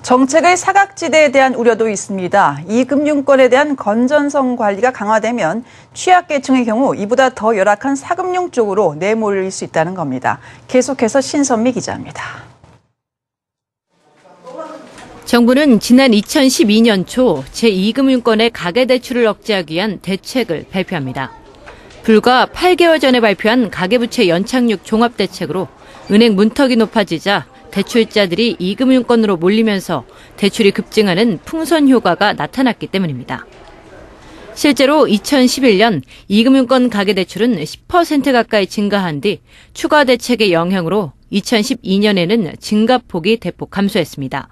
정책의 사각지대에 대한 우려도 있습니다. 이 금융권에 대한 건전성 관리가 강화되면 취약계층의 경우 이보다 더 열악한 사금융 쪽으로 내몰릴 수 있다는 겁니다. 계속해서 신선미 기자입니다. 정부는 지난 2012년 초 제2금융권의 가계대출을 억제하기 위한 대책을 발표합니다. 불과 8개월 전에 발표한 가계부채 연착륙 종합대책으로 은행 문턱이 높아지자 대출자들이 2금융권으로 몰리면서 대출이 급증하는 풍선 효과가 나타났기 때문입니다. 실제로 2011년 2금융권 가계대출은 10% 가까이 증가한 뒤 추가 대책의 영향으로 2012년에는 증가폭이 대폭 감소했습니다.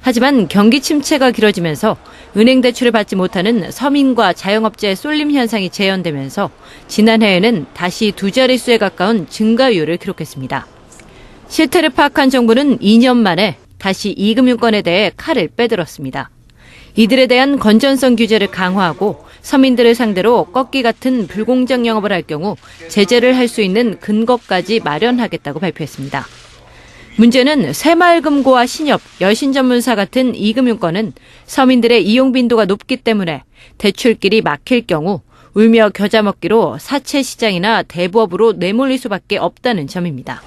하지만 경기 침체가 길어지면서 은행 대출을 받지 못하는 서민과 자영업자의 쏠림 현상이 재현되면서 지난해에는 다시 두 자릿수에 가까운 증가율을 기록했습니다. 실태를 파악한 정부는 2년 만에 다시 2금융권에 대해 칼을 빼들었습니다. 이들에 대한 건전성 규제를 강화하고 서민들을 상대로 꺾기 같은 불공정 영업을 할 경우 제재를 할 수 있는 근거까지 마련하겠다고 발표했습니다. 문제는 새마을금고와 신협, 여신전문사 같은 2금융권은 서민들의 이용 빈도가 높기 때문에 대출길이 막힐 경우 울며 겨자 먹기로 사채 시장이나 대부업으로 내몰릴 수밖에 없다는 점입니다.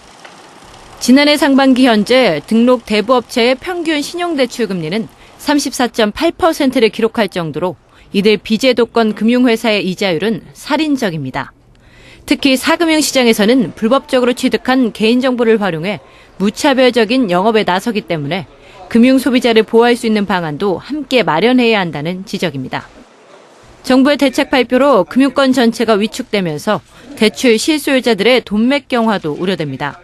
지난해 상반기 현재 등록 대부업체의 평균 신용대출 금리는 34.8%를 기록할 정도로 이들 비제도권 금융회사의 이자율은 살인적입니다. 특히 사금융 시장에서는 불법적으로 취득한 개인정보를 활용해 무차별적인 영업에 나서기 때문에 금융소비자를 보호할 수 있는 방안도 함께 마련해야 한다는 지적입니다. 정부의 대책 발표로 금융권 전체가 위축되면서 대출 실소유자들의 돈맥 경화도 우려됩니다.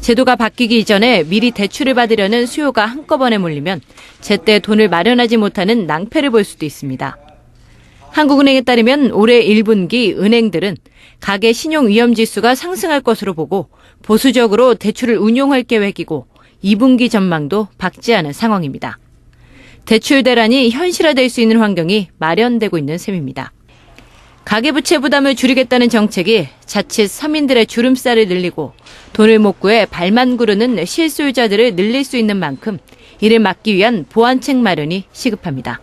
제도가 바뀌기 이전에 미리 대출을 받으려는 수요가 한꺼번에 몰리면 제때 돈을 마련하지 못하는 낭패를 볼 수도 있습니다. 한국은행에 따르면 올해 1분기 은행들은 가계 신용위험지수가 상승할 것으로 보고 보수적으로 대출을 운용할 계획이고 2분기 전망도 밝지 않은 상황입니다. 대출 대란이 현실화될 수 있는 환경이 마련되고 있는 셈입니다. 가계부채 부담을 줄이겠다는 정책이 자칫 서민들의 주름살을 늘리고 돈을 못 구해 발만 구르는 실소유자들을 늘릴 수 있는 만큼 이를 막기 위한 보완책 마련이 시급합니다.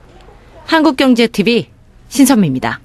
한국경제TV 신선미입니다.